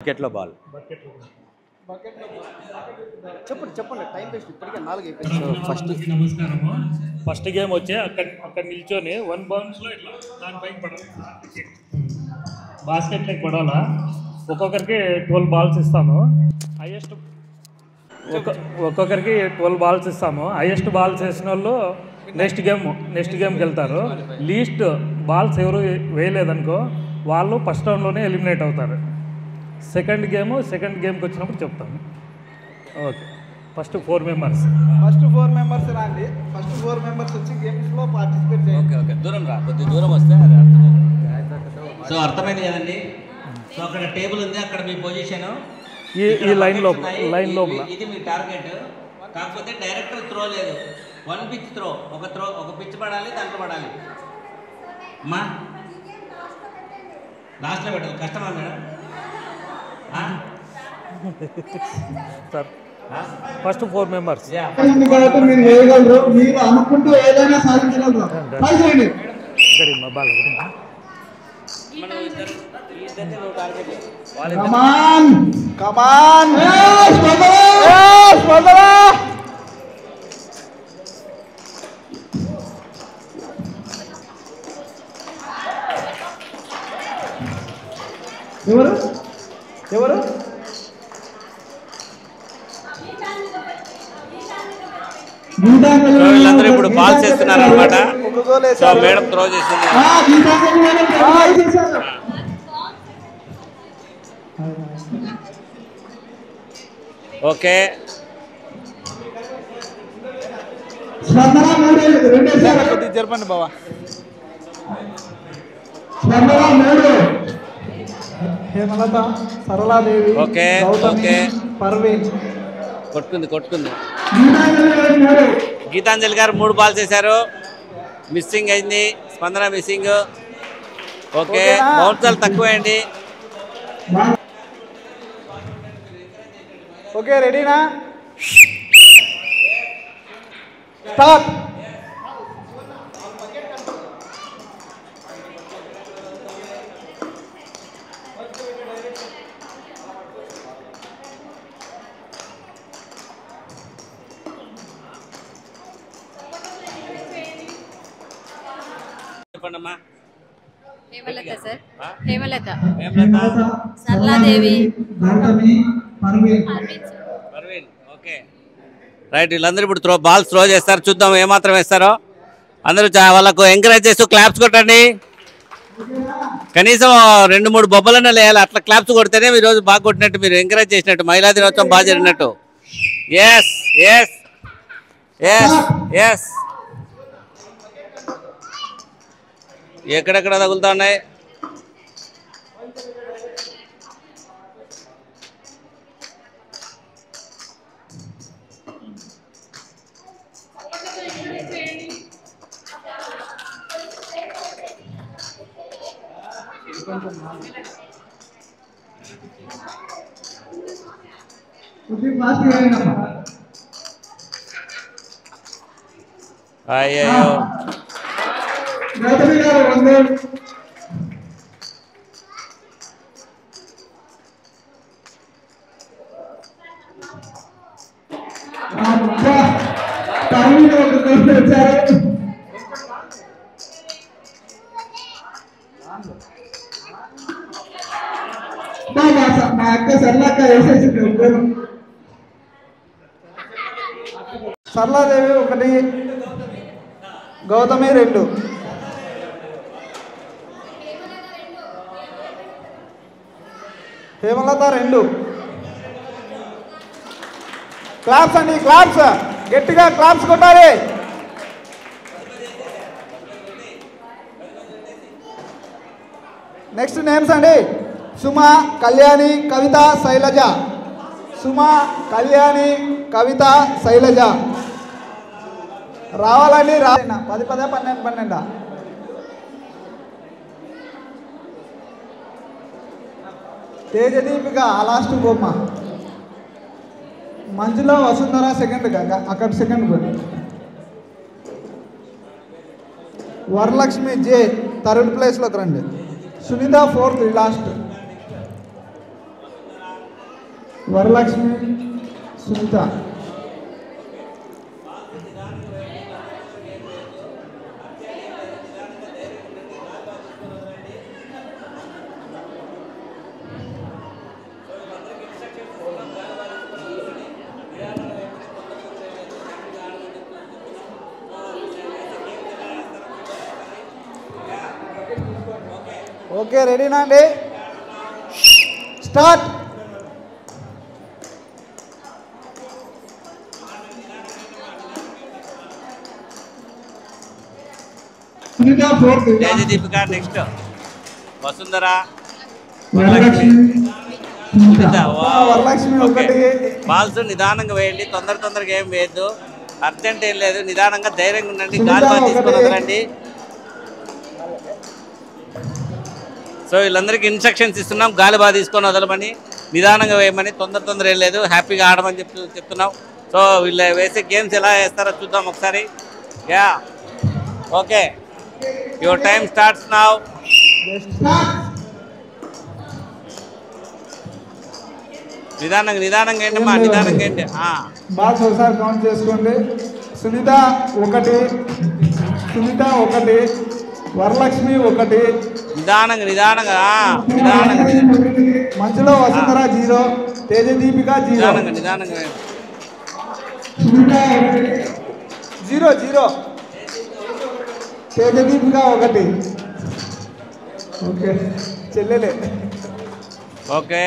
బకెట్లో బాల్ చెప్పండి time waste ఇప్పటికే 4 అయిపోయింది. ఫస్ట్ గేమ్ వచ్చి అక్కడ నిల్చొని 1 బౌన్స్లో ఇట్లా దానిపైకి పడాలి. బాస్కెట్లోకి పడాలా. ఒక్కొక్కరికి 12 బాల్స్ ఇస్తాము. ఒక్కొక్కరికి 12 బాల్స్ ఇస్తాము. హైయెస్ట్ బాల్స్ వేసిన వాళ్ళు నెక్స్ట్ గేమ్కి వెళ్తారు. లీస్ట్ బాల్స్ ఎవరు వేయలేదనుకో వాళ్ళు ఫస్ట్ రౌండ్లోనే ఎలిమినేట్ అవుతారు. సెకండ్ గేమ్కి వచ్చినప్పుడు చెప్తాము. ఓకే, ఫస్ట్ 4 మెంబర్స్ రండి. ఫస్ట్ 4 మెంబర్స్ వచ్చి గేమ్స్లో పార్టిసిపేట్ చేయండి. ఓకే దూరం రా, కొద్దిగా దూరం వస్తే అది సో అర్థమైంది కదండి. సో అక్కడ టేబుల్ ఉంది, అక్కడ మీ పొజిషన్ ఈ లైన్ లోపల ఇది మీ టార్గెట్. కాకపోతే డైరెక్ట్ త్రో లేదు, 1 పిచ్ త్రో. ఒక పిచ్ పడాలి, దాంట్లో పడాలి. అమ్మా లాస్ట్లో పెట్టాలి. కష్టమా మేడం? సార్ ఫస్ట్ 4 మెంబర్స్ మీరు వేయగలరు, మీరు అనుకుంటూ ఏదైనా సాధించగలరు. ఎవరు వీళ్ళందరూ ఇప్పుడు బాల్స్ వేస్తున్నారు అనమాట. సో మేడం త్రో చేస్తుంది. ఓకే జరపండి బాబా. హేమలత, సరళాదేవి, ఓకే గౌతమి, పర్వీన్. కొట్టుకుంది. గీతాంజలి గారు 3 బాల్స్ వేశారు. మిస్సింగ్ అయింది. స్పందన మిస్సింగ్. ఓకే, బౌన్సర్లు తక్కువేయండి. ఓకే, రెడీనా? స్టార్ట్. చెప్పండమ్మా. Hemalatha sir. Hemalatha, Saraladevi, Parveen. Okay right. వీళ్ళందరూ ఇప్పుడు బాల్స్ త్రో చేస్తారు. చూద్దాం ఏమాత్రం వేస్తారో. అందరూ వాళ్ళకు ఎంకరేజ్ చేస్తూ క్లాప్స్ కొట్టండి. కనీసం 2-3 బొబ్బలన్నా లేయాలి. అట్లా క్లాప్స్ కొడితేనే ఈరోజు బాగా కొట్టినట్టు, మీరు ఎంకరేజ్ చేసినట్టు, మహిళా దినోత్సవం బాగా జరిగినట్టు. Yes yes yes yes. ఎక్కడెక్కడ తగులుతా ఉన్నాయి. అయ్యో మా అక్క సరళక్క వేసేసింది. సరళాదేవి 1, గౌతమి 2. హేమలత 2. క్లాప్స్ అండి, క్లాప్స్ గట్టిగా క్లాప్స్ కొట్టాలి. నెక్స్ట్ నేమ్స్ అండి. సుమ, కళ్యాణి, కవిత, శైలజ. సుమ, కళ్యాణి, కవిత, శైలజ రావాలండి. 10, 12, 12. తేజదీపిక లాస్ట్ బొమ్మ. మంజులో వసుంధర సెకండ్, అక్కడ సెకండ్ పోయి. వరలక్ష్మి జే 3rd ప్లేస్లోకి రండి. Sunitha 4th last. Varalakshmi Sunitha. Okay రెడీనా అండి? స్టార్ట్. తేజ దీపిక నెక్స్ట్ వసుంధర వరలక్ష్మి ఒకటి. బాల్స్ నిదానంగా వేయండి, తొందరగా ఏం వేయద్దు, అర్జెంట్ ఏం లేదు, నిదానంగా ధైర్యంగా ఉండండి, గాలి బాగా తీసుకుని వదలండి. సో వీళ్ళందరికీ ఇన్స్ట్రక్షన్స్ ఇస్తున్నాం, గాలి బాగా తీసుకొని వదలమని, నిదానంగా వేయమని, తొందర ఏం లేదు, హ్యాపీగా ఆడమని చెప్తున్నాం. సో వీళ్ళు వేసే గేమ్స్ ఎలా వేస్తారో చూద్దాం ఒకసారి. Yeah okay, your time starts now. నిదానంగా ఏంటమ్మా, నిదానంగా ఏంటి. బాక్స్ ఒకసారి కౌంట్ చేసుకోండి. సునీత ఒకటి, వరలక్ష్మి ఒకటి, నిదానంగా మధ్యలో వసుంధర 0, తేజ దీపిక 0, నిదానంగా 0, తేజ దీపిక 1. ఓకే చెల్లెలే. ఓకే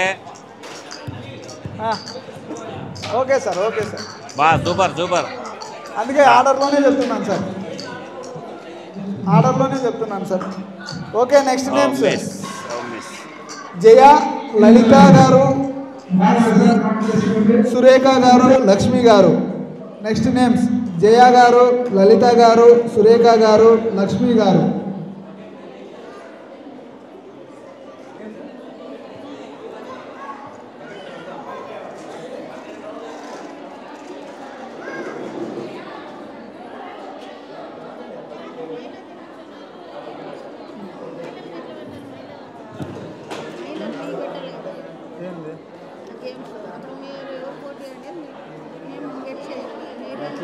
ఓకే సార్ బా సూపర్. అందుకే ఆర్డర్లోనే చెప్తున్నాను sir. Okay next names. Jaya, Lalitha గారు, సురేఖ గారు, లక్ష్మి గారు. నెక్స్ట్ నేమ్స్ జయ గారు, లలిత గారు, సురేఖ గారు, లక్ష్మి గారు.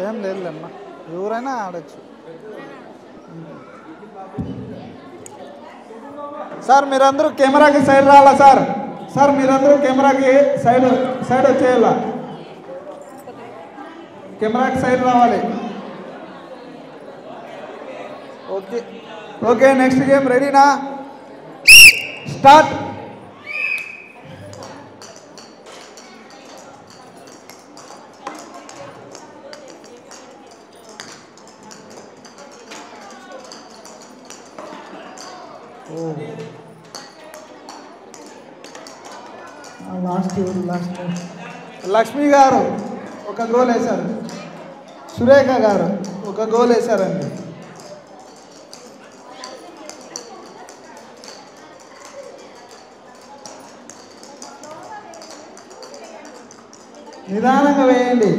ఏం లేదులేమ్మా, ఎవరైనా ఆడచ్చు. సార్ మీరందరూ కెమెరాకి సైడ్ రావాలా సార్ మీరందరూ కెమెరాకి సైడ్ వచ్చేయాలా, కెమెరాకి సైడ్ రావాలి. ఓకే నెక్స్ట్ గేమ్ రెడీనా? స్టార్ట్. లాస్ట్ లక్ష్మి గారు 1 గోల్ వేశారు, సురేఖ గారు 1 గోల్ వేశారండి. నిదానంగా వేయండి.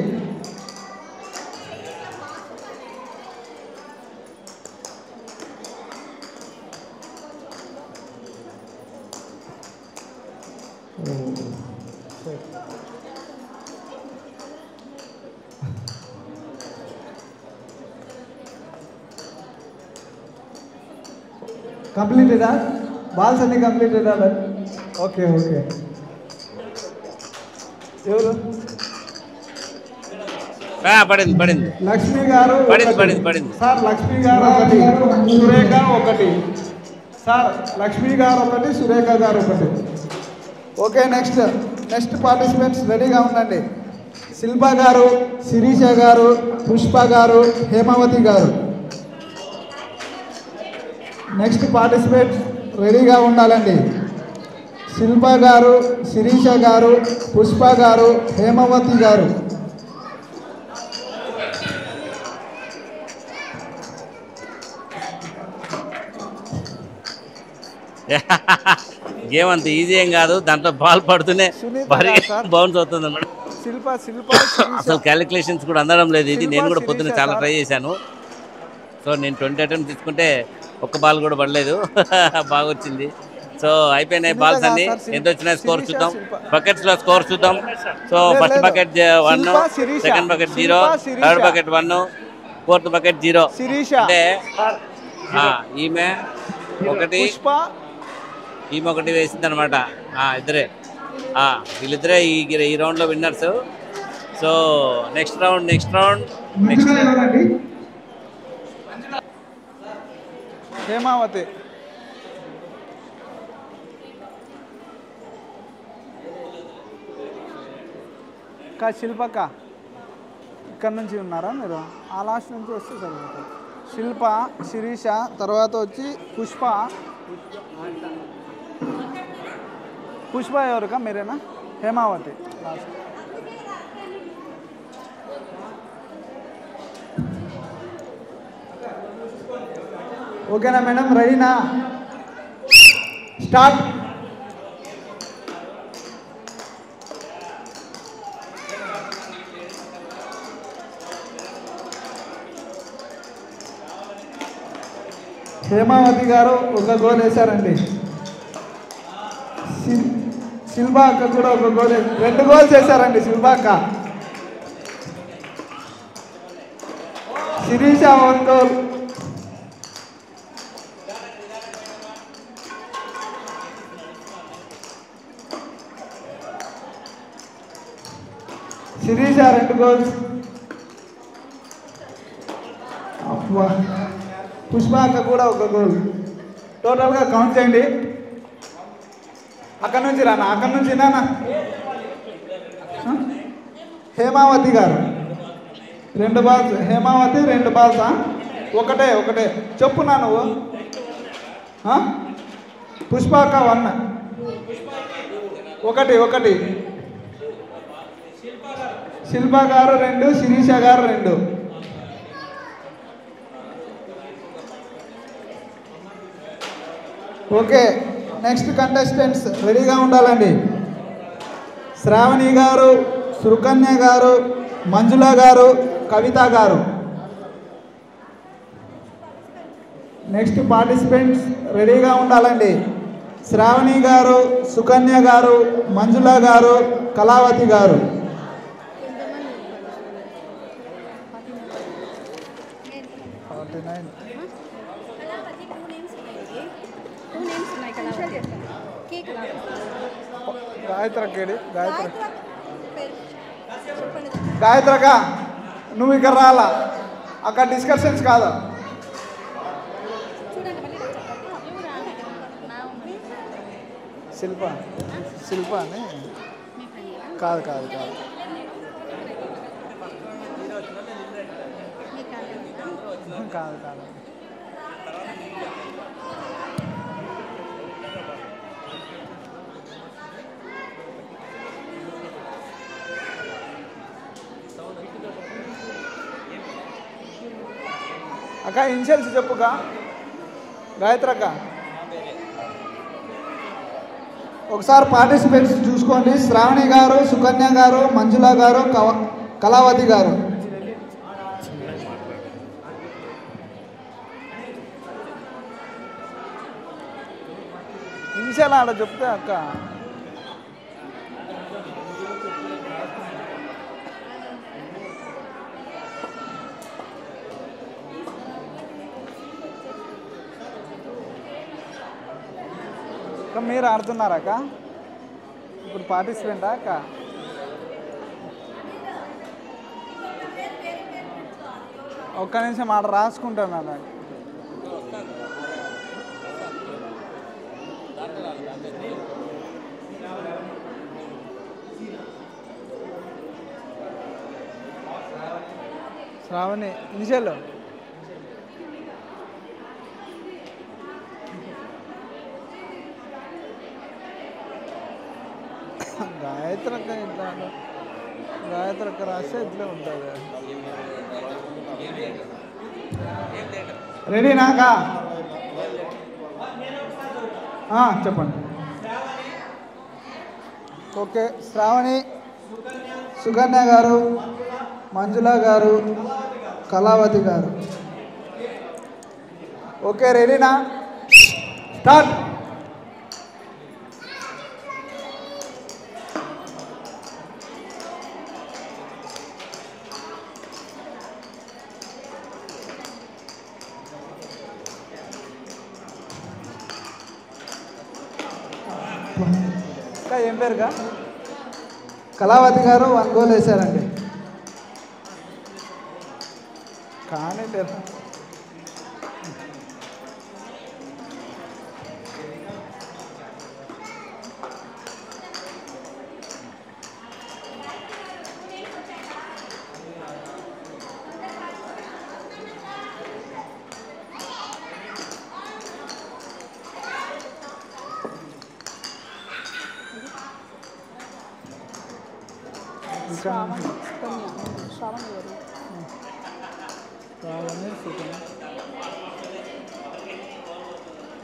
కంప్లీటెడా? బాల్స్ అన్ని కంప్లీటెడా? ఓకే ఎవరు? పడింది. లక్ష్మి గారు పడింది. సార్ లక్ష్మి గారు 1, సురేఖ 1. సార్ లక్ష్మి గారు 1, సురేఖ గారు 1. ఓకే నెక్స్ట్ పార్టిసిపెంట్స్ రెడీగా ఉండండి. శిల్ప గారు, శిరీష గారు, పుష్ప గారు, హేమావతి గారు. నెక్స్ట్ పార్టిసిపెంట్స్ రెడీగా ఉండాలండి. శిల్ప గారు, శిరీష గారు, పుష్ప గారు, హేమావతి గారు. గేమ్ అంత ఈజీ ఏం కాదు, దాంట్లో బాల్ పడుతూనే బౌన్స్ అవుతుంది అన్నమాట. అసలు క్యాలిక్యులేషన్స్ కూడా అందడం లేదు. ఇది నేను కూడా పొద్దున్న చాలా ట్రై చేశాను. సో నేను 20 అటెంప్ట్ తీసుకుంటే 1 బాల్ కూడా పడలేదు. బాగా వచ్చింది. సో అయిపోయినాయి బాల్స్ అన్ని. ఎంత వచ్చిన స్కోర్ చూద్దాం. బకెట్స్ లో స్కోర్ చూద్దాం. So first bucket 1, second bucket 0, third bucket 1, fourth bucket 0. అంటే ఈమె ఒకటి వేసింది అనమాట. ఇద్దరే వీళ్ళిద్దరే ఈ రౌండ్ లో winners. So next round Hemavathi శిల్పక్క ఇక్కడ నుంచి ఉన్నారా మీరు? ఆ లాస్ట్ నుంచి వస్తే సరిపోతుంది. శిల్ప, శిరీష, తర్వాత వచ్చి పుష్ప ఎవరుకా మీరేనా? హేమావతి లాస్ట్. ఓకేనా మేడం? రెడీనా? స్టార్ట్. హేమావతి గారు ఒక గోల్ వేశారండి. శిల్పా అక్క కూడా ఒక గోల్, 2 గోల్స్ వేశారండి శిల్పా అక్క. శిరీష 1 గోల్. శిరీష 2 గోల్స్. పుష్ప అక్క కూడా 1 గోల్. టోటల్గా కౌంట్ చేయండి. అక్కడి నుంచి నానా. హేమావతి గారు 2 బాల్స్. హేమావతి 2 బాల్సా? ఒకటే చెప్పునా నువ్వు? పుష్ప అక్క 1, ఒకటి. శిల్ప గారు 2, శిరీష గారు 2. ఓకే, నెక్స్ట్ కంటెస్టెంట్స్ రెడీగా ఉండాలండి. శ్రావణి గారు, సుకన్య గారు, మంజుల గారు, కవిత గారు. నెక్స్ట్ పార్టిసిపెంట్స్ రెడీగా ఉండాలండి. శ్రావణి గారు, సుకన్య గారు, మంజుల గారు, కళావతి గారు. గాయత్రక నువ్వు ఇక్కడ రాలా, అక్కడ డిస్కషన్స్ కాదు. శిల్ప అని కాదు. అక్క ఇన్షియల్స్ చెప్పుగా గాయత్రక్క. ఒకసారి పార్టిసిపెంట్స్ చూసుకోండి. శ్రావణి గారు, సుకన్య గారు, మంజుల గారు, కళావతి గారు. ఇన్షియల్ ఆడ చెప్తే అక్క. మీరు ఆడుతున్నారా అక్క? ఇప్పుడు పార్టిసిపెంటా అక్క? ఒక్క నిమిషం ఆడ రాసుకుంటాను అలా. శ్రావణి ఇన్షియల్. గాయత్రక్క ఇట్లా, గాయత్రక్క రాస్తే ఇట్లే ఉంటుంది. రెడీనాకా? చెప్పండి. ఓకే, శ్రావణి, సుకన్య గారు, మంజుల గారు, కళావతి గారు. ఓకే రెడీనా? స్టార్ట్. ఇంకా ఏం పేరుగా కళావతి గారు 1 గోల్ వేశారండి. కానీ లేదు.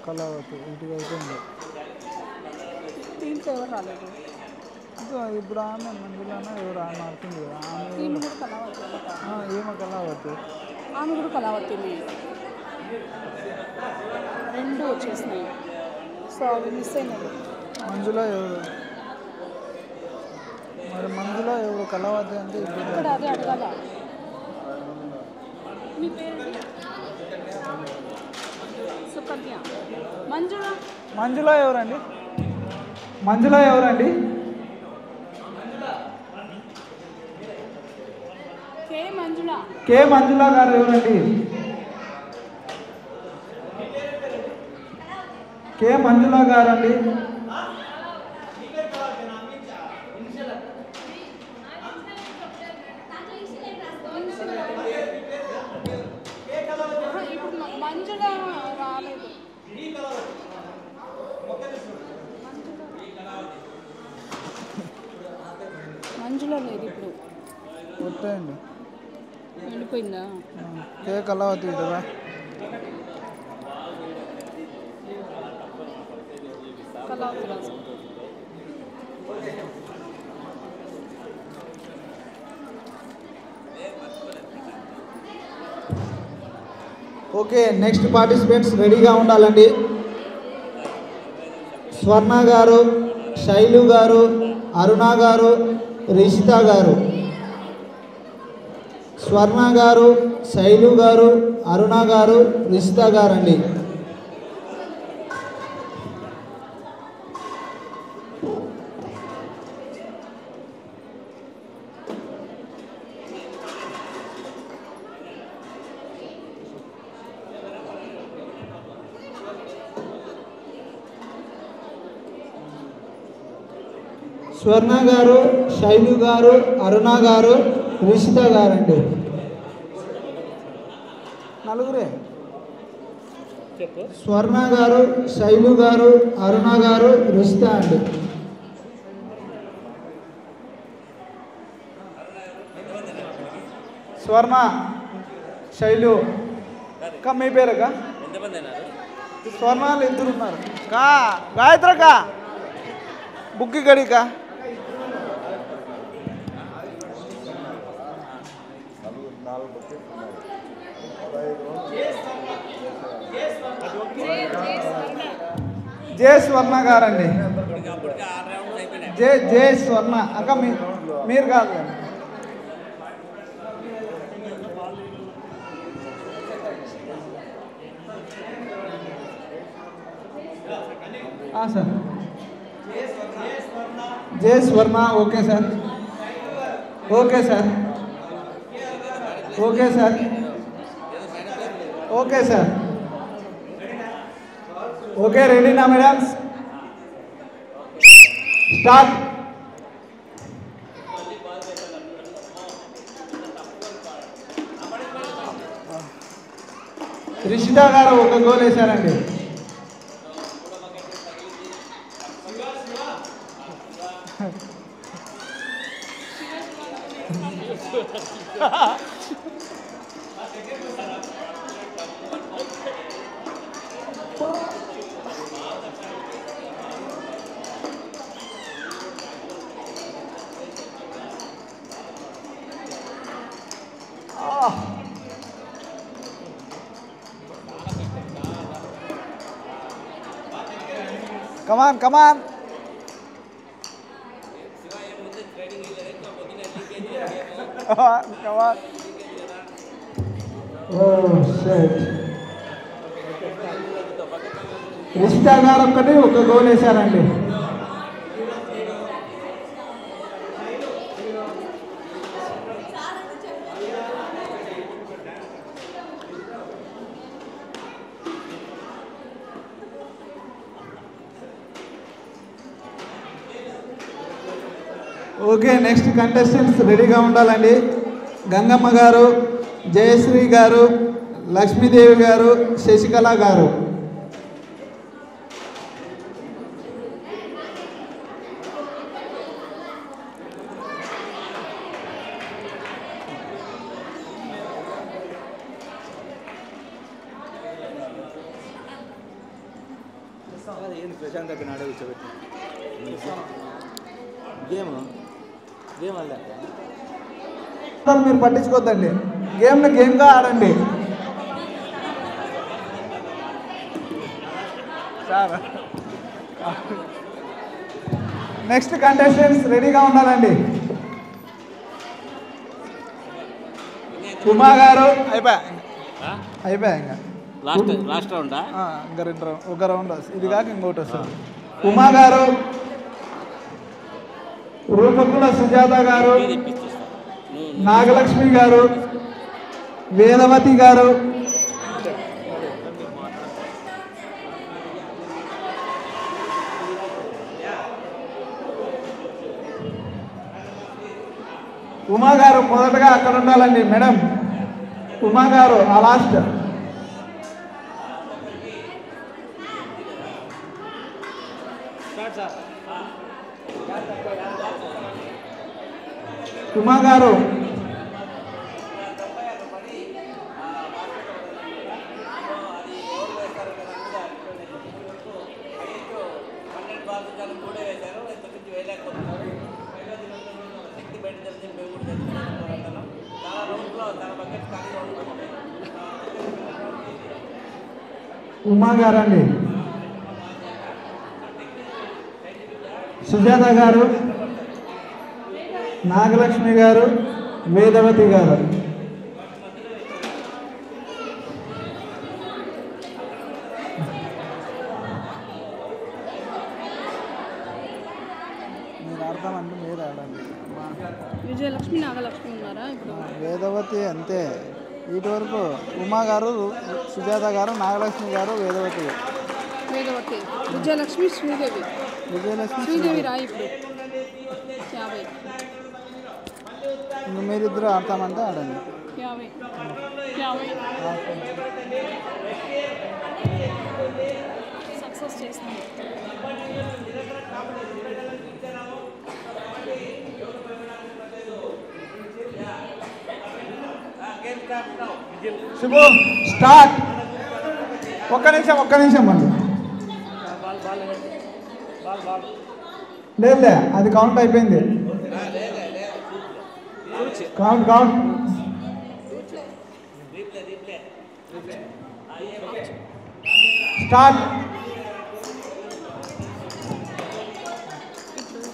కళావతి ఇంటికి అయిపోయింది. టీమ్స్ ఎవరు రాలేదు. ఇప్పుడు ఆమె మందులోనే ఎవరు ఆమె ఆడుతుంది కదా టీమ్ కూడా కళావతి ఏమో కళావతి ఆమె కూడా కళావతిని 2 వచ్చేసినాయి. సో అవి మిస్ అయినాయి. మంజులో ఎవరు మరి మంజులో ఎవరు కళావతి అంటే ఇక్కడ అదే అడగాల. మీ పేరు సుకన్య. మంజులో ఎవరండి? మంజులో ఎవరండి? కే మంజుల గారు ఎవరండి? కే మంజుల గారు అండి. మంజుల రాలేదు. మంజుల లేదు ఇప్పుడు. వస్తాయండి. వెళ్ళిపోయిందా? కే కళావతి కదా. కళావతి రాజు. ఓకే, నెక్స్ట్ పార్టిసిపెంట్స్ రెడీగా ఉండాలండి. స్వర్ణ గారు, శైలు గారు, అరుణ గారు, రిషిత గారు. స్వర్ణ గారు, శైలు గారు, అరుణ గారు, రిషిత గారు అండి. స్వర్ణ గారు, శైలు గారు, అరుణ గారు, రిషిత గారండి. నలుగురే. స్వర్ణ గారు, శైలు గారు, అరుణ గారు, రిషిత అండి. స్వర్ణ, శైలు. కా మీ పేరుగా స్వర్ణాలు 2 ఉన్నారు. కా గాయత్రకా బుక్కి గడికా జే స్వర్ణ గారండి. జే స్వర్ణ అక్క మీరు కాదు. సార్ జే స్వర్ణ. Okay sir, okay sir, okay sir, okay sir. Okay, రెడీనా మేడమ్స్? స్టార్ట్. రిషిత గారు 1 గోల్ వేశారండి. కమాన్ కమాన్. కమాన్. రిషిత గారు 1 గోల్ వేశారండి. ఓకే, నెక్స్ట్ కంటెస్టెంట్స్ రెడీగా ఉండాలండి. గంగమ్మ గారు, జయశ్రీ గారు, లక్ష్మీదేవి గారు, శశికళ గారు. ప్రశాంత్ దగ్గర నాడే కూర్చోబెట్టి గేమ్ అలా మీరు పట్టించుకోవద్దండి, గేమ్ని గేమ్గా ఆడండి. నెక్స్ట్ కంటెస్టెంట్స్ రెడీగా ఉండాలండి. ఉమా గారు అయిపోయా ఇంకా లాస్ట్ రౌండా? ఇంకా ఒక రౌండ్ వస్తుంది, ఇది కాక ఇంకోటి వస్తుంది. ఉమా గారు, రూపకుల సుజాత గారు, నాగలక్ష్మి గారు, వేదవతి గారు, ఉమా గారు మొదటగా అక్కడ ఉండాలండి. మేడం ఉమా గారు ఆ లాస్ట్. ఉమా గారు ఉమా గారండి, సుజాత గారు, నాగలక్ష్మి గారు, వేదవతి గారు. మీరు ఆడతామంటే మీరు ఆడండి. విజయలక్ష్మి నాగలక్ష్మి ఉన్నారా ఇప్పుడు? వేదవతి అంతే, వీటి వరకు ఉమా గారు, సుజాత గారు, నాగలక్ష్మి గారు, వేదవతి. వేదవతి, విజయలక్ష్మి, శ్రీదేవి. శ్రీదేవి రాయి ఇప్పుడు 50. మీరిద్దరు ఆడతామంటే ఆడండి. 50 సక్సెస్ చేస్తాను. శుభు స్టార్ట్. ఒక్క నిమిషం అండి. లేదులే, అది కౌంట్ అయిపోయింది. Count start.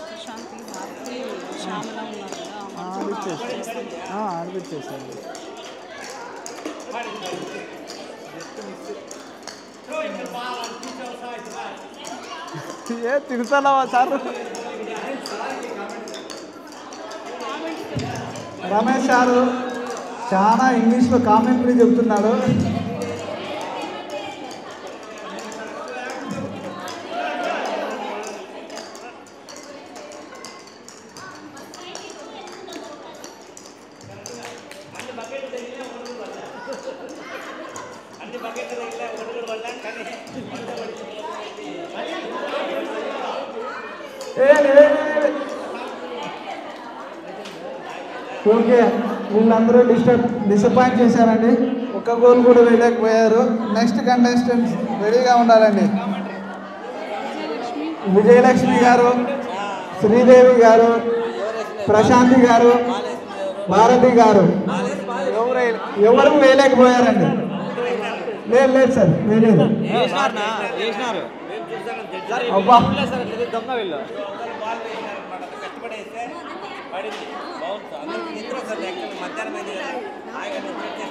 ప్రశాంతి, భారతి, శ్యామల ఉన్నారు కదా, ఆడిపించేసాను. ఏ తిరుగుతున్నావా సార్? రమేష్ సారు చాలా ఇంగ్లీష్లో కామెంటరీ చెబుతున్నాడు. ఓకే, వీళ్ళందరూ డిసప్పాయింట్ చేశారండి. ఒక్క గోల్ కూడా వేయలేకపోయారు. నెక్స్ట్ కంటెస్టెంట్స్ రెడీగా ఉండాలండి. విజయలక్ష్మి గారు, శ్రీదేవి గారు, ప్రశాంతి గారు, భారతి గారు ఎవరు వేయలేకపోయారండి. లేదు సార్, వేయలేదు. అబ్బా,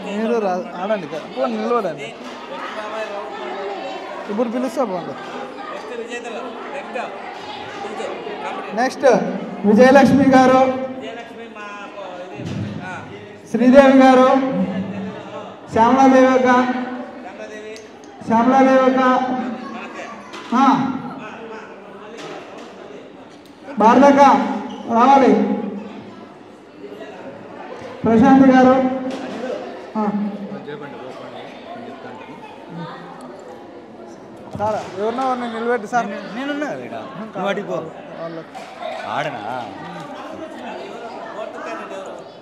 మీరు ఆడండి, నిలబడండి. ఇప్పుడు పిలుస్తా పోండి. నెక్స్ట్ విజయలక్ష్మి గారు, శ్రీదేవి గారు, శ్యామలాదేవి భారతక్క రావాలి. ప్రశాంత్ గారు సార్ ఎవరినో నేను నిలబెట్టి సార్. నేనున్నా వాటికి పో ఆడనా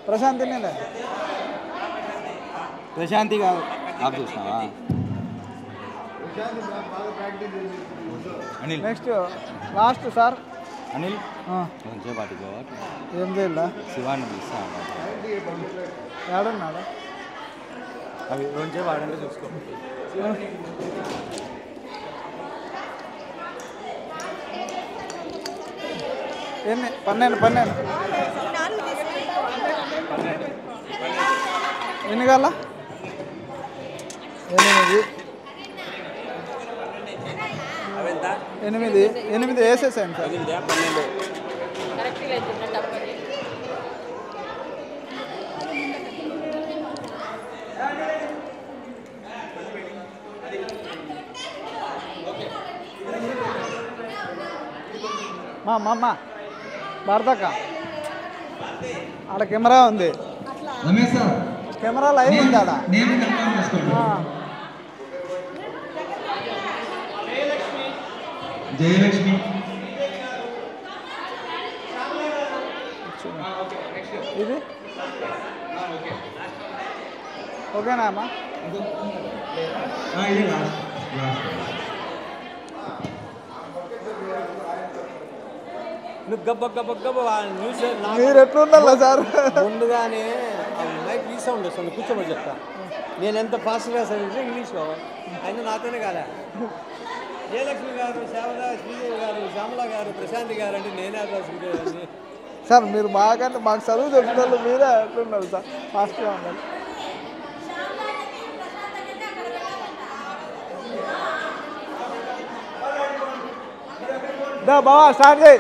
ప్రశాంత్ ప్రశాంతి కాదు ఆపు చూసినావా Anil next last sir. Anil కొంచెం వాటికి పో ఏం చేయాల శివాన్ని ఇస్తా ఏడున్నాడు? అవి కొంచెం వాడంటే చూసుకో ఎన్ని 12 ఎన్ని కాల 8 వేసేసాను సార్. కరెక్ట్గా అవుతుంది డబ్బని. మా అమ్మ భారతక్క ఆడ కెమెరా ఉంది. కెమెరా లైవ్ ఉంది ఆడ. జయలక్ష్మి ఇది ఓకేనా అమ్మా? ఇది లాస్ట్ నువ్వు గబ్బ గబ్బ గబ్బ న్యూస్ మీరు ఎట్లుండాలా సార్? ముందుగానే మైక్ రీసౌండ్ వస్తుంది కూర్చోమని చెప్తా. నేను ఎంత ఫాస్ట్గా చదివితే ఇంగ్లీష్లో అయినా నాతోనే కాలే. జయలక్ష్మి గారు, శారద, శ్రీదేవి గారు, శ్యామల గారు, ప్రశాంతి గారు అంటే నేనే శ్రీదేవి సార్ మీరు మాకంటే మాకు చదువు చెప్తున్నారు. మీరే ఎట్లున్నారు సార్? ఫాస్ట్గా ఉండాలి. బావా స్టార్ట్ చేయి.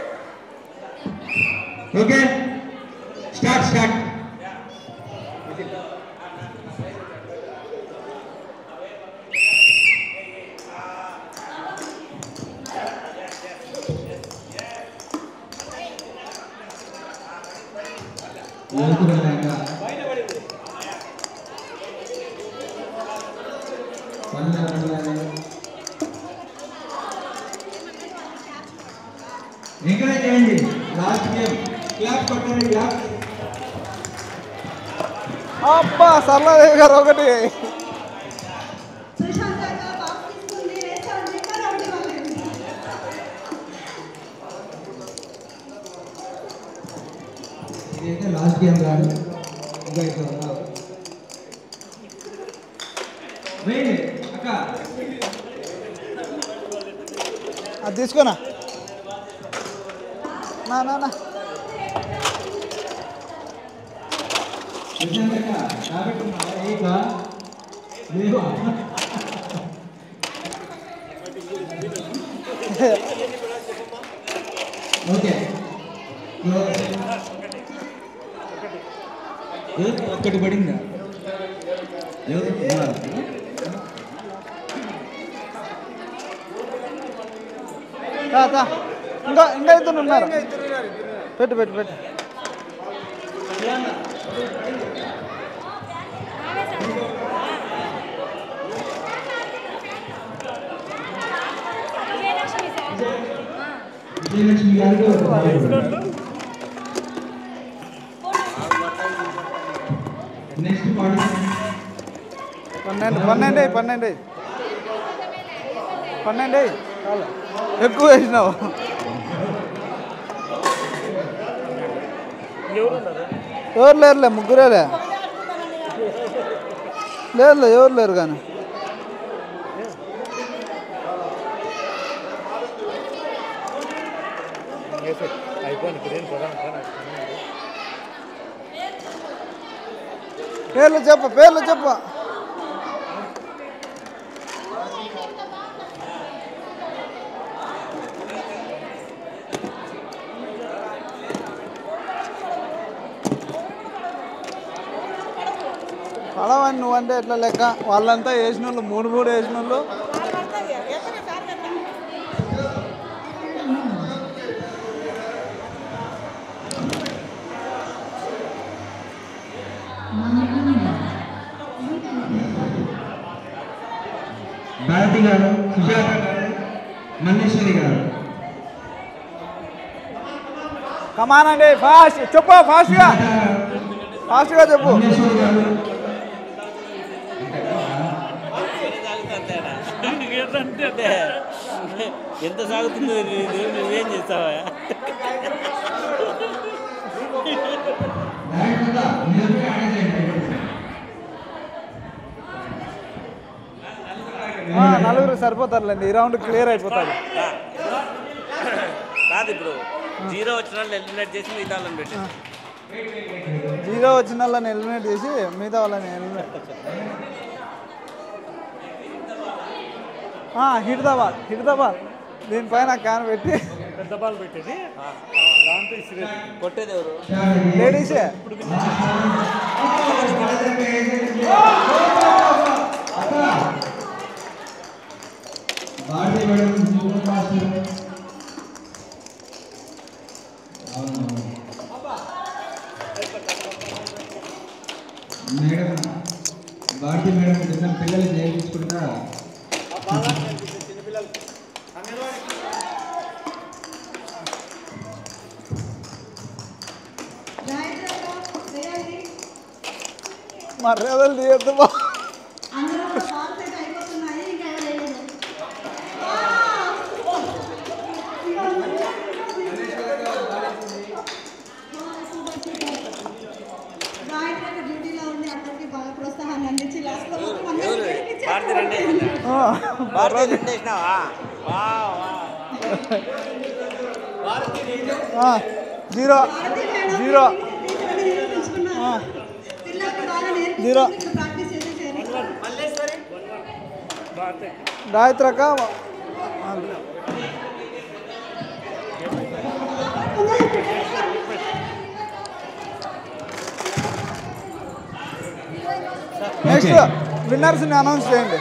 ఓకే స్టార్ట్ ఎంకరేజ్ చేయండి. లాస్ట్ గేమ్ క్లాప్ కొట్టండి. క్లాప్ అబ్బా సర్లాదేవి గారు ఒకటి. ఇదైతే లాస్ట్ గేమ్ కాదు, ఇంకా అయితే ఉన్నారు. అక్క అది తీసుకోనా నా నా నా ఓకే ఒక్కటి పడిందా? ఎవరు ఇంకా ఇంకా ఇద్దరు ఉన్నారు. పెట్టు పెట్టు పెట్టు. విజయలక్ష్మి గారు నెక్స్ట్ పార్టిసిపెంట్ 12 ఎక్కువ వేసినావు. ఎవరు లేరులే, ముగ్గురేలే. లేదులే ఎవరు లేరు కానీ. పేర్లు చెప్పు. పడవని నువ్వంటే ఎట్లా లెక్క? వాళ్ళంతా వేసిన వాళ్ళు 3 వేసిన వాళ్ళు. భారతి గారు, సుజాత గారు, మల్లేశ్వరి గారు. కమాన్ అండి, ఫాస్ట్ చెప్పు, ఫాస్ట్గా చెప్పు. మల్లేశ్వరి గారు, ఎంత సాగుతుందో నువ్వేం చేస్తావా? నలుగురు సరిపోతారులేండి, ఈ రౌండ్ క్లియర్ అయిపోతారు. కాదు ఇప్పుడు 0 వచ్చిన వాళ్ళు ఎలిమినేట్ చేసి మిగతా వాళ్ళని పెట్టి 0 వచ్చిన వాళ్ళని ఎలిమినేట్ చేసి మిగతా వాళ్ళని ఎలిమినేట్. హిట్ ద బాల్ దీనిపైన క్యాన్ పెట్టి పెద్ద బాల్ పెట్టేది దాంతో ఇసిరేది. కొట్టేది ఎవరు? లేడీసే. Bharathi madam super fast. Madam Bharathi madam నిజం పిల్లలు నేర్పించుకుంటా. మర్యాదలు తీయద్దు బా. భారతి రెండే భారతి రెండే వేసినావా? Zero zero zero. గాయత్రక నెక్స్ట్ విన్నర్స్ని అనౌన్స్ చేయండి.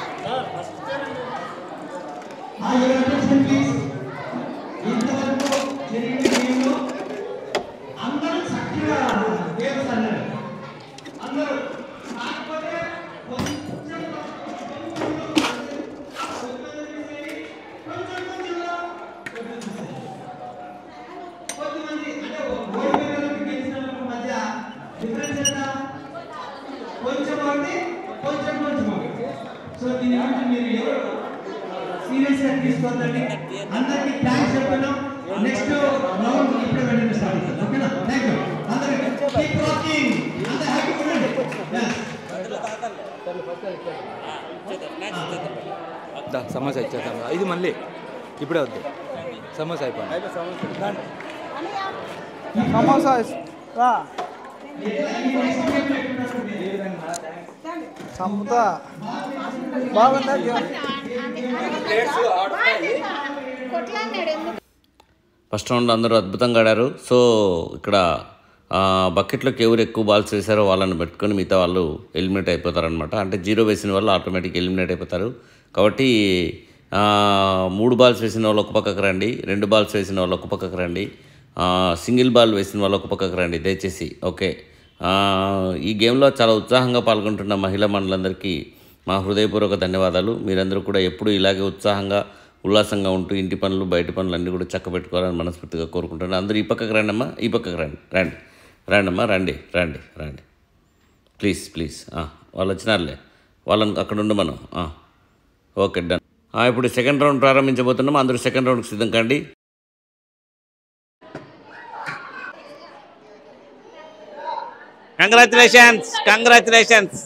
సో దీని గురించి మీరు ఎవరు సీరియస్గా తీసుకోవద్దండి. అందరికీ థ్యాంక్స్ చెప్తున్నాం. నెక్స్ట్ రౌండ్ ఇప్పుడే వెంటనే స్టార్ట్ అవుతుంది. ఓకేనా? థ్యాంక్ యూ అందరికీ. Keep walking. అందరూ హ్యాపీగా ఉండండి. సమోసా ఇచ్చేద్దాం. ఇది మళ్ళీ ఇప్పుడే వద్దు, సమోసా అయిపోయింది. సమోసా రా చంపుతా. బాగుందా? ఫస్ట్ రౌండ్ అందరూ అద్భుతంగా ఆడారు. సో ఇక్కడ బకెట్లోకి ఎవరు ఎక్కువ బాల్స్ వేసారో వాళ్ళని పెట్టుకొని మిగతా వాళ్ళు ఎలిమినేట్ అయిపోతారనమాట. అంటే 0 వేసిన వాళ్ళు ఆటోమేటిక్ ఎలిమినేట్ అయిపోతారు. కాబట్టి 3 బాల్స్ వేసిన వాళ్ళు ఒక పక్కకు రండి, 2 బాల్స్ వేసిన వాళ్ళు ఒక పక్కకు రండి, సింగిల్ బాల్ వేసిన వాళ్ళు ఒక పక్కకు రండి దయచేసి. ఓకే, ఈ గేమ్లో చాలా ఉత్సాహంగా పాల్గొంటున్న మహిళా మండలందరికీ మా హృదయపూర్వక ధన్యవాదాలు. మీరందరూ కూడా ఎప్పుడూ ఇలాగే ఉత్సాహంగా ఉల్లాసంగా ఉంటూ ఇంటి పనులు బయట పనులు అన్నీ కూడా చక్కబెట్టుకోవాలని మనస్ఫూర్తిగా కోరుకుంటున్నాను. అందరూ ఈ పక్కకు రండి అమ్మా, ఈ పక్కకు రండి, రండి రండి అమ్మా, రండి రండి రండి ప్లీజ్ ప్లీజ్. వాళ్ళు వచ్చినారులే, వాళ్ళని అక్కడ ఉండు మనం. Okay done. ఇప్పుడు సెకండ్ రౌండ్ ప్రారంభించబోతున్నాం. అందరూ సెకండ్ రౌండ్కి సిద్ధం కండి. Congratulations, congratulations.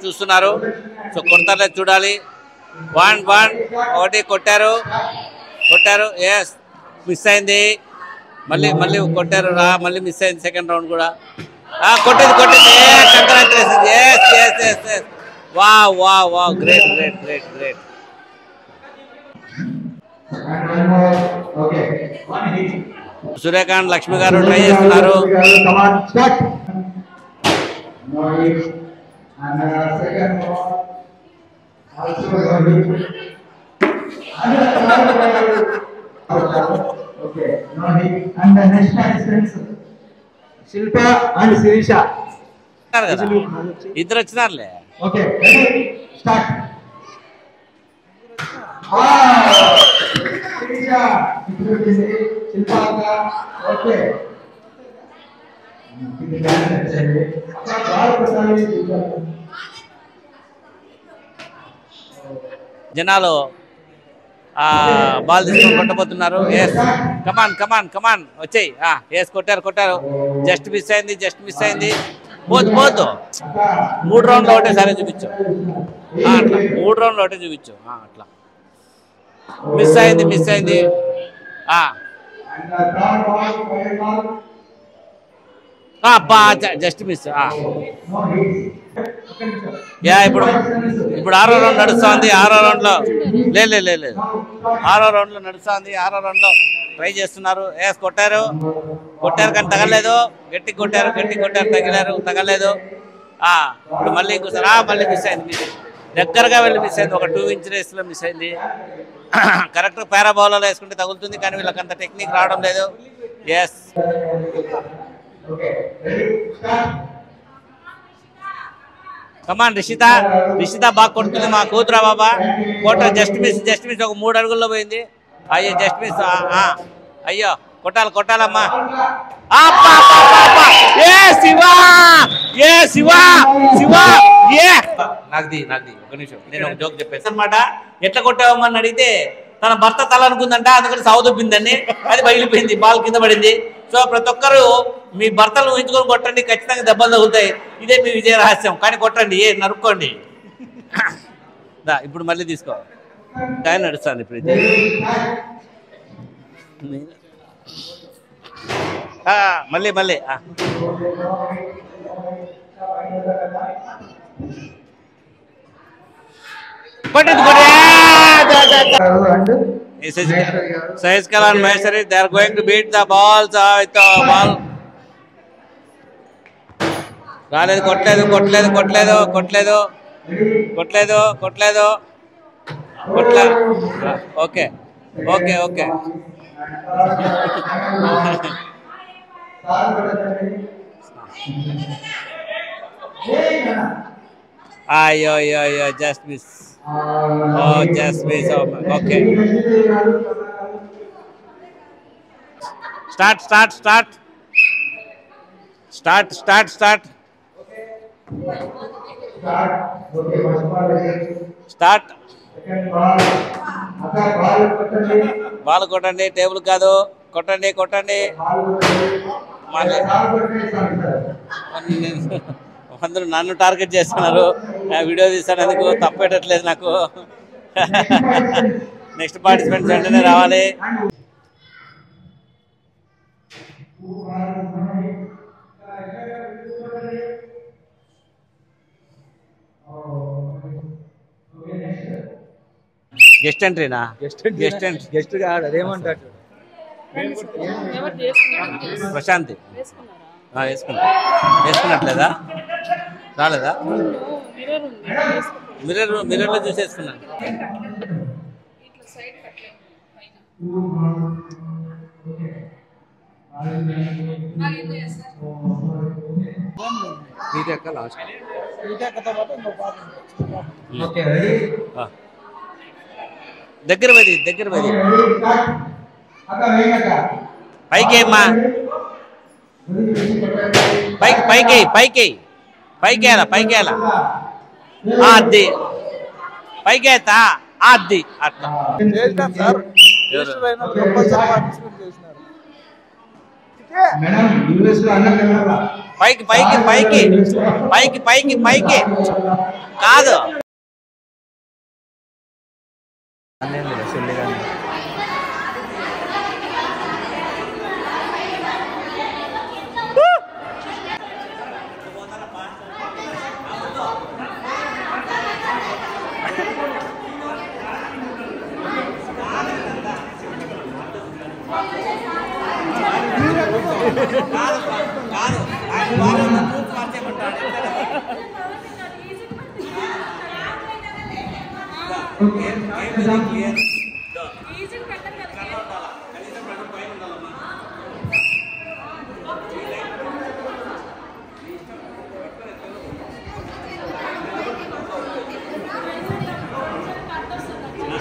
చూస్తున్నారు, సో కొడతారో చూడాలి. 1-1 ఒకటి కొట్టారు, ఎస్ మిస్ అయింది. మళ్ళీ కొట్టారు రా, మళ్ళీ మిస్ అయింది సెకండ్ రౌండ్ కూడా. కొట్టేది congratulations. Yes yes yes yes వా great great great great. Suryakanth Lakshmi గారు ట్రై చేస్తున్నారు. And second ball also Rohit. Okay, no hit. And the next participants Shilpa and Sirisha. ఇద్దరు వచ్చినారులే. Okay, ready? Start. Sirisha, Shilpa, okay. జనాలు ball తీసుకొని కొట్టబోతున్నారు. Yes come on కమాన్ కమాన్ వచ్చేయి. Yes కొట్టారు. Just miss అయింది. పోద్దు 3 రౌండ్లు ఒకటేసారి చూపించు. అట్లా 3 రౌండ్లు ఒకటే చూపించు. అట్లా మిస్ అయింది. Just miss. ఇప్పుడు 6వ రౌండ్ నడుస్తుంది. 6వ రౌండ్లో లేదు 6వ రౌండ్లో నడుస్తుంది. 6వ రౌండ్లో ట్రై చేస్తున్నారు. ఎస్ కొట్టారు కానీ తగలేదు. గట్టి కొట్టారు తగలేదు. ఇప్పుడు మళ్ళీ ఇంకోసారి మళ్ళీ మిస్ అయింది. దగ్గరగా వెళ్ళి మిస్ అయింది. ఒక 2 ఇంచ్ రేస్లో మిస్ అయింది. కరెక్ట్ పారా బౌలర్లో వేసుకుంటే తగులుతుంది, కానీ వీళ్ళకి అంత టెక్నిక్ రావడం లేదు. ఎస్ కమాన్ రిషిత బాగా కొడుతుంది. మా కూతురా బాబా కోట జస్ట్ మిస్. ఒక 3 అడుగుల్లో పోయింది. అయ్యో జస్ట్ మిస్. అయ్యో కొట్టాలమ్మా. నాది ఒక నిమిషం, నేను ఒక జోక్ చెప్పేసి అనమాట. ఎట్లా కొట్టావమ్మని అడిగితే తన భర్త తల అనుకుందంట, అందుకని సావుదొబ్బిందని అది బయలుపోయింది, బాల్ కింద పడింది. సో ప్రతి ఒక్కరు మీ భర్తలు ఊహించుకొని కొట్టండి, ఖచ్చితంగా దెబ్బలు తగులుతాయి. ఇదే మీ విజయ రహస్యం. కానీ కొట్టండి, నరుక్కోండి. ఇప్పుడు మళ్ళీ తీసుకో. టైం నడుస్తుంది ఇప్పుడు. మళ్ళీ Sahajkal and Maheshwari, they are going to beat the balls with the ball. కొట్టలేదు. ఓకే. అయ్యో just miss. Okay start. Ball కొట్టండి, టేబుల్ కాదు. కొట్టండి. అందరూ నన్ను టార్గెట్ చేస్తున్నారు. వీడియో తీస్తానందుకు తప్పేటట్లేదు నాకు. నెక్స్ట్ పార్టిసిపెంట్స్ వెంటనే రావాలి. గెస్ట్ ఎంట్రీనా? గెస్ట్ కాదు, అదేమంటాడు ప్రశాంతి. వేసుకున్నట్లేదా? రాలేదా? మిర్రర్లో చూసేసుకున్నాను. లాస్ట్ దగ్గర పది పైకి అమ్మా, పైకి అది పైకి అవుతా అది అట్లా. పైకి కాదు. Okay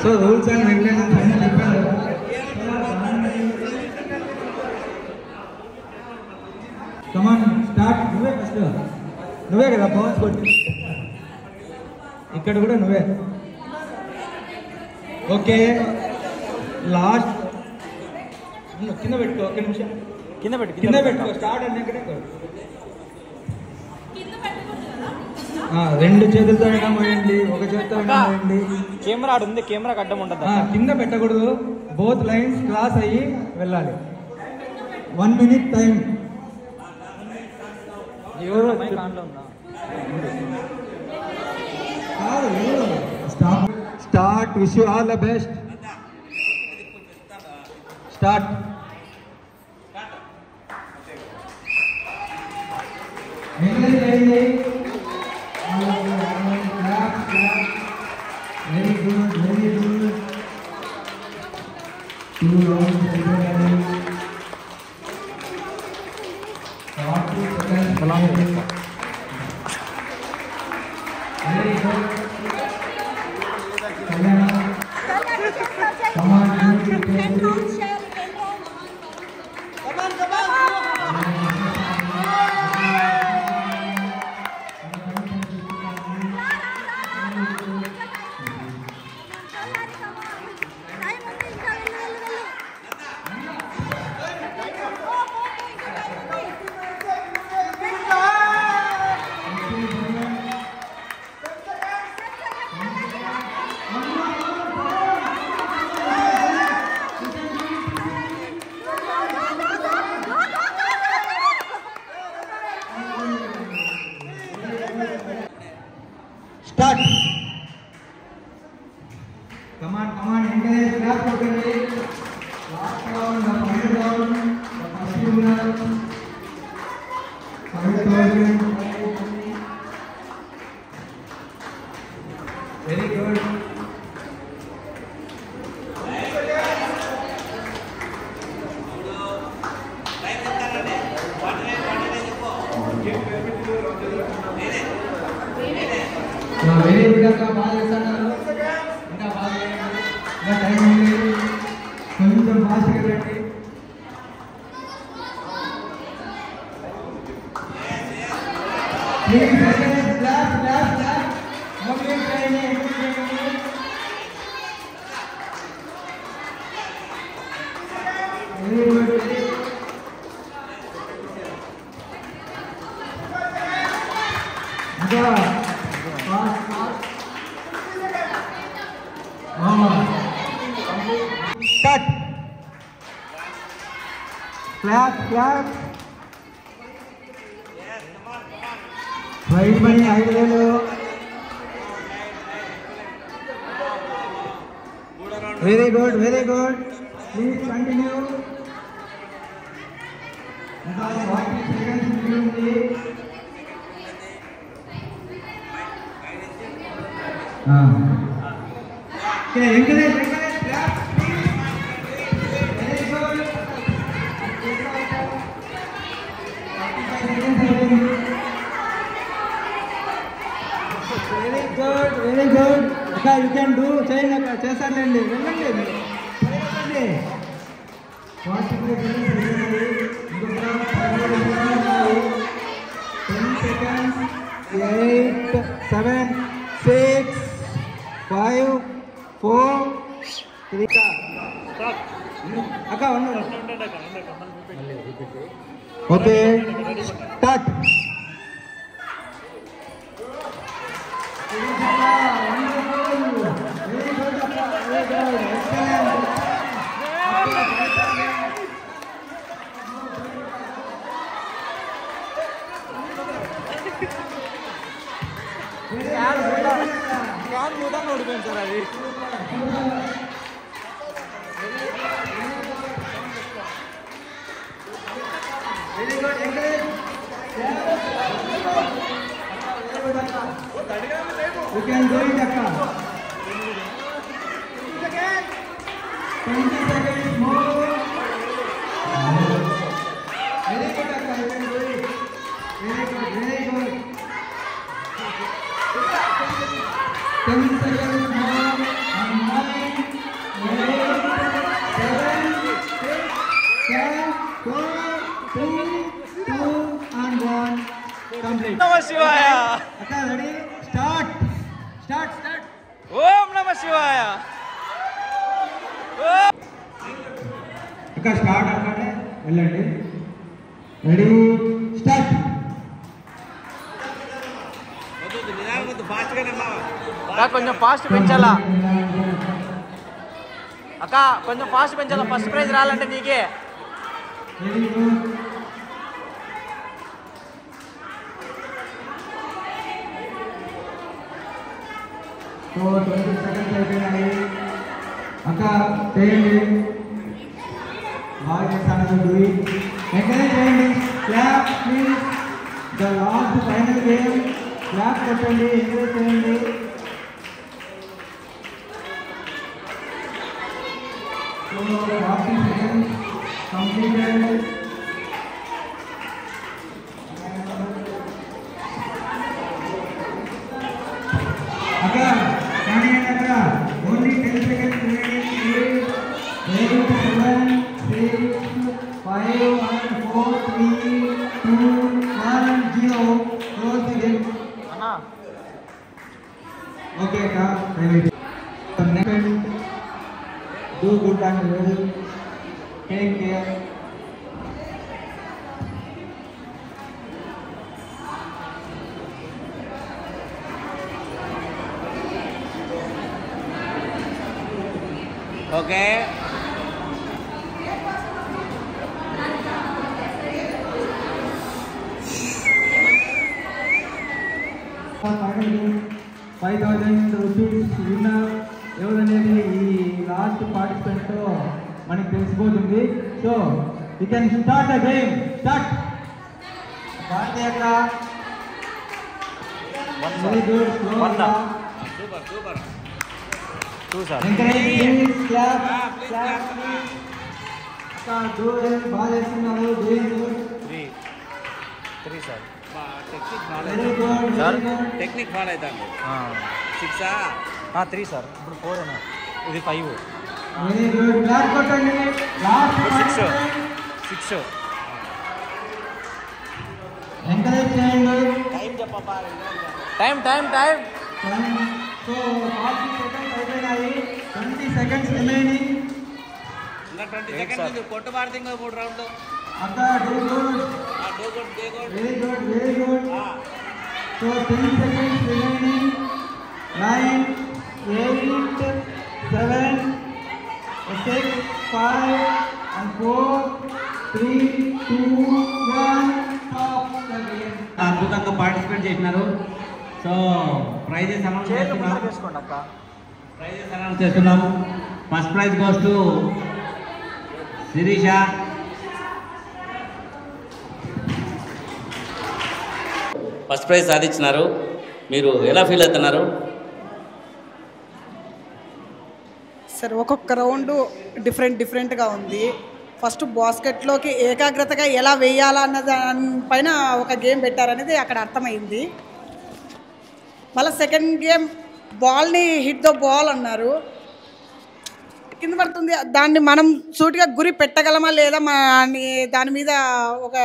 so rules and regulations అన్ని చెప్పారు కదా. Come on start. నువ్వే ఫస్ట్, నువ్వే కదా పవన్స్ కొట్టి, ఇక్కడ కూడా నువ్వే. ఓకే లాస్ట్ కింద పెట్టుకో, ఒక్క నిమిషం కింద పెట్టుకో. స్టార్ట్ అంటే ఇక్కడే రెండు చేతులతో అయినా పోయండి, ఒక చేతితో అయినా పోయండి. కెమెరా ఉంది, కెమెరా అడ్డం ఉండదు. కింద పెట్టకూడదు, బోత్ లైన్స్ క్రాస్ అయ్యి వెళ్ళాలి. 1 minute టైం. ఎవరు start. Wish you all the best. Start. Very good, very good. 2 rounds అయిపోయాయి. 40 seconds. Very good. Start. Come on, encourage, clap properly. Last round, the final round, the first winner, 5,000. Very good. Very good అక్క, బాగా చేస్తున్నారు. ఇంకా బాగా చేయండి. ఇంకా time ఉంది, కొంచెం ఫాస్ట్గా రండి. Please clap clap clap. Motivate చేయండి, ఎంకరేజ్ చేయండి. Very good, very good. ఇంకా Cut. Clap, clap. Prize money 5,000. Very good, very good. Please continue. ఇంకా 40 seconds మిగిలింది. Okay, encourage, clap. Very good. 45 seconds. Very good, very good. Okay, you can do. చేయండి అక్క, చేస్తారులేండి. వెళ్ళండి, వెళ్ళండి. 45 seconds వెళ్ళండి. ఇంకొక 15 ఉన్నాయి. 10 seconds. 8, 7, 6, 5, 4, 3. అక్క ఉన్నారు. Okay start. ఓడిపోయింది సార్ అది. Very good, encourage. You can do it అక్క. seconds. 20 seconds more. Very good, Akka. You can do it. Very good, very good. 10 seconds more. And 9, 8, 7, 6, 5, 4, 3, 2, and 1. Complete. నమ శివాయ. Akka, ready? Start. Start. ఓం నమ శివాయ. Akka, start అక్కడే వెళ్ళండి. Ready start. అక్క కొంచెం fast పెంచాలా అక్క, కొంచెం ఫాస్ట్ పెంచాలా. ఫస్ట్ ప్రైజ్ రావాలంటే నీకే. Ready go. సో 20 సెకండ్స్ అయిపోయినాయి. అక్క చేయండి, బాగా చేస్తాను. Do it. వెంటనే చేయండి. Clap please. The last final game. Clap కొట్టండి, ఎంకరేజ్ చేయండి. So 40 seconds completed. అక్క కానీ అక్క only 10 seconds remaining. 8, 7, 6, 5, 4, 3, 2, 1, 0. Close the game. అన్నా Okay, అక్క. Next, do good and well. Take care. Okay final game 5000 rupees winner ఎవరనేది ఈ లాస్ట్ పార్టిసిపెంట్తో మనకి తెలిసిపోతుంది. So you can start the game. Start. Bharathi అక్క very good. Super super. Encourage please. Clap clap please. అక్క do well. బాగా చేస్తున్నారు. Doing good. 3 sir. Technique follow very good. Very good. Technique follow అవుతాను. 6 3 సార్. ఇప్పుడు 4 అన్నా, ఇది 5. Very good. క్లాప్ కొట్టండి. Last 6. Encourage చేయండి. టైం చెప్పబ్బా. టైం. సో 40 సెకండ్స్ అయిపోయినాయి. 20 సెకండ్స్ రిమైనింగ్. ఇంకా 20 సెకండ్స్ కొట్టు పాడితే ఇంకా 3 రౌండ్లు. అక్క do good. Very good, very good. So 10 seconds remaining. 9, 8, 7, 6, 5, and 4, 3, 2, 1. అద్భుతంగా పార్టిసిపేట్ చేసినారు. సో ప్రైజెస్ అనౌన్స్ చేస్తున్నాము. First prize goes to Sirisha. First prize సాధించినారు. మీరు ఎలా ఫీల్ అవుతున్నారు? సరే, ఒక్కొక్క రౌండ్ డిఫరెంట్గా ఉంది. ఫస్ట్ బాస్కెట్లోకి ఏకాగ్రతగా ఎలా వేయాలన్న దానిపైన ఒక గేమ్ పెట్టారనేది అక్కడ అర్థమైంది. మళ్ళీ సెకండ్ గేమ్ బాల్ని హిట్ ద బాల్ అన్నారు. కింద పడుతుంది, దాన్ని మనం సూటిగా గురి పెట్టగలమా లేదా దాని మీద ఒక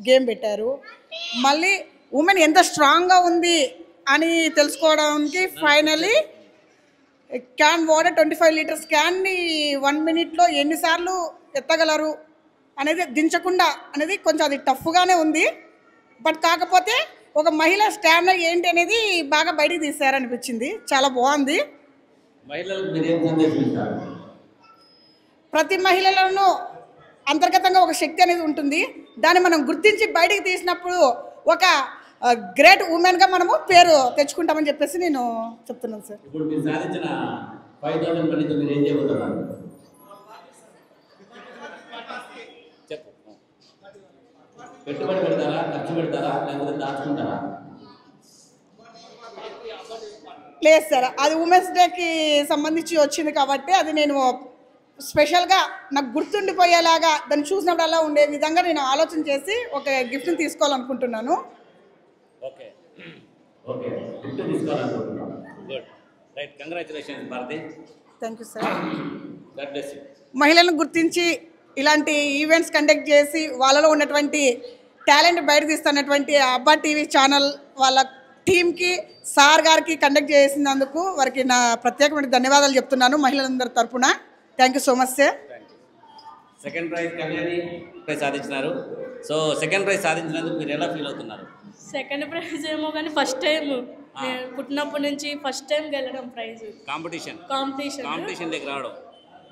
గేమ్ పెట్టారు. మళ్ళీ ఉమెన్ ఎంత స్ట్రాంగ్గా ఉంది అని తెలుసుకోవడానికి ఫైనల్లీ క్యాన్ వాటర్ 25 లీటర్స్ క్యాన్ని 1 మినిట్లో ఎన్నిసార్లు ఎత్తగలరు అనేది దించకుండా అనేది కొంచెం అది టఫ్గానే ఉంది. బట్ కాకపోతే ఒక మహిళ స్టామినా ఏంటి అనేది బాగా బయటికి తీశారనిపించింది. చాలా బాగుంది. ప్రతి మహిళలోనూ అంతర్గతంగా ఒక శక్తి అనేది ఉంటుంది. దాన్ని మనం గుర్తించి బయటికి తీసినప్పుడు ఒక గ్రేట్ ఉమెన్గా మనము పేరు తెచ్చుకుంటామని చెప్పేసి నేను చెప్తున్నాను సార్. ఇప్పుడు మీరు సాధించిన 5000 మనీతో మీరు ఏం చేయబోతున్నారు? చెప్పు. పెట్టుబడి పెడతారా, ఖర్చు పెడతారా, లేకపోతే దాచుకుంటారా? లేదు సార్, అది ఉమెన్స్ డేకి సంబంధించి వచ్చింది కాబట్టి అది నేను స్పెషల్గా నాకు గుర్తుండిపోయేలాగా దాన్ని చూసినప్పుడల్లా ఉండే విధంగా నేను ఆలోచన చేసి ఒక గిఫ్ట్ని తీసుకోవాలనుకుంటున్నాను. ఓకే ఓకే, గిఫ్ట్ తీసుకోవాలనుకుంటున్నాను. Good, right, congratulations Bharathi. Thank you sir. God bless you. మహిళలను గుర్తించి ఇలాంటి ఈవెంట్స్ కండక్ట్ చేసి వాళ్ళలో ఉన్నటువంటి టాలెంట్ బయట తీస్తున్నటువంటి అబ్బా టీవీ ఛానల్ వాళ్ళ టీంకి, సార్ గారికి కండక్ట్ చేసినందుకు వారికి నా ప్రత్యేకమైన ధన్యవాదాలు చెప్తున్నాను మహిళలందరి తరఫున. Thank you so much sir. Second prize Kalyani prize సాధించినారు. సో సెకండ్ ప్రైజ్ సాధించినందుకు మీరు ఎలా ఫీల్ అవుతున్నారు? సెకండ్ ప్రైజ్ ఏమో కానీ ఫస్ట్ టైం నేను పుట్టినప్పటి నుంచి ఫస్ట్ టైం గెలడం ప్రైజ్ కాంపిటీషన్ దగ్గర రావడం.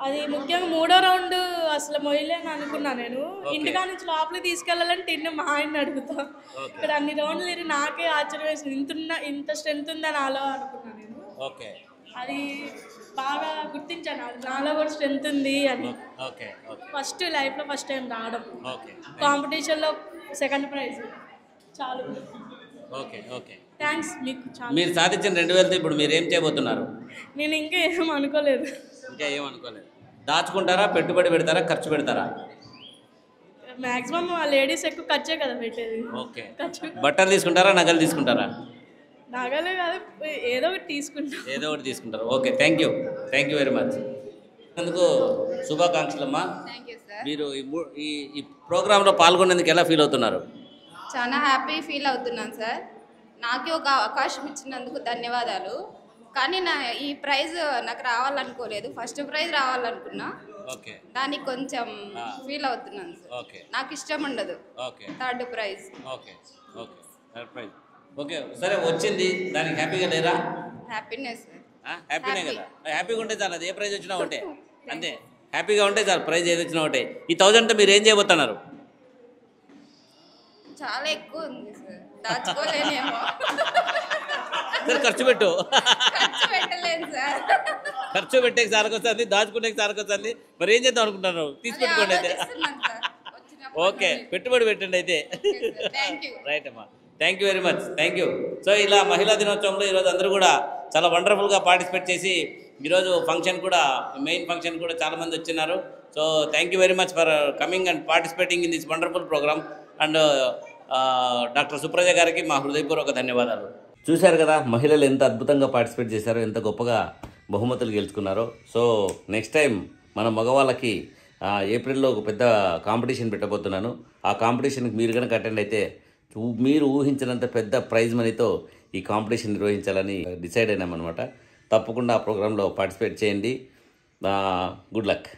అది ముఖ్యంగా 3వ రౌండ్ అసలు మొయ్యలేని అనుకున్నా. నేను ఇంటికా నుంచి లోపలికి తీసుకెళ్ళాలని టిన్ను మా ఆయన అడుగుతా. ఇక్కడ అన్ని రౌండ్లు తిరిగి నాకే ఆశ్చర్యం వేసింది, ఇంత స్ట్రెంత్ ఉందని నాలో అనుకున్నా నేను. అది బాగా గుర్తించాను, నాలో కూడా స్ట్రెంత్ ఉంది అని. ఫస్ట్ లైఫ్లో ఫస్ట్ టైం రావడం కాంపిటీషన్లో సెకండ్ ప్రైజ్ చాలు. థ్యాంక్స్ మీకు. మీరు సాధించిన 2000 ఇప్పుడు మీరు ఏం చేయబోతున్నారు? నేను ఇంకా ఏం అనుకోలేదు. దాచుకుంటారా, పెట్టుబడి పెడతారా, ఖర్చు పెడతారా? మాక్సిమం లేడీస్ ఎక్కువ ఖర్చే కదా పెట్టేది. బట్టలు తీసుకుంటారా, నగలు తీసుకుంటారా? నగలే కాదు, ఏదో ఒకటి తీసుకుంటారు. Okay, thank you very much. అందుకు శుభాకాంక్షలమ్మా. మీరు ఈ ప్రోగ్రాంలో పాల్గొనేందుకు ఎలా ఫీల్ అవుతున్నారు? చాలా హ్యాపీ ఫీల్ అవుతున్నాను సార్. నాకే ఒక అవకాశం ఇచ్చినందుకు ధన్యవాదాలు. కానీ ఈ ప్రైజ్ నాకు రావాలనుకోలేదు, ఫస్ట్ ప్రైజ్ రావాలనుకున్నా. దానికి కొంచెం ఫీల్ అవుతున్నాను సార్. నాకు ఇష్టం ఉండదు థర్డ్ ప్రైజ్. ఓకే, సరే, వచ్చింది, దానికి హ్యాపీగా లేరా? హ్యాపీనెస్. హ్యాపీనే కదా, హ్యాపీగా ఉంటే చాలు. అది ఏ ప్రైజ్ వచ్చినా ఒకటే, అంతే. హ్యాపీగా ఉంటే చాలు, ప్రైజ్ ఏది వచ్చినా ఒకటే. ఈ 1000తో మీరు ఏం చేయబోతున్నారు? చాలా ఎక్కువ ఉంది సార్, దాచుకోలేనేమో. సరే, ఖర్చు పెట్టు. పెట్టలేను సార్. ఖర్చు పెట్టే సారకొస్తుంది, దాచుకునే సారకొస్తుంది. మరి ఏం చేద్దాం అనుకుంటున్నారు? తీసి పెట్టుకోండి అయితే. ఓకే, పెట్టుబడి పెట్టండి అయితే. రైట్ అమ్మా, thank you very much. Thank you. So ఇలా మహిళా దినోత్సవంలో ఈరోజు అందరూ కూడా చాలా వండర్ఫుల్గా పార్టిసిపేట్ చేసి ఈరోజు ఫంక్షన్ కూడా, మెయిన్ ఫంక్షన్ కూడా చాలామంది వచ్చినారు. So thank you very much for coming and participating in this wonderful programme. And doctor Supraja గారికి మా హృదయపూర్వక ధన్యవాదాలు. చూశారు కదా మహిళలు ఎంత అద్భుతంగా పార్టిసిపేట్ చేశారో, ఎంత గొప్పగా బహుమతులు గెలుచుకున్నారో. సో నెక్స్ట్ టైం మన మగవాళ్ళకి ఏప్రిల్లో ఒక పెద్ద కాంపిటీషన్ పెట్టబోతున్నాను. ఆ కాంపిటీషన్కి మీరు కనుక అటెండ్ అయితే మీరు ఊహించినంత పెద్ద ప్రైజ్ మనీతో ఈ కాంపిటీషన్ నిర్వహించాలని డిసైడ్ అయినామన్నమాట. తప్పకుండా ఆ ప్రోగ్రాంలో పార్టిసిపేట్ చేయండి. Good luck.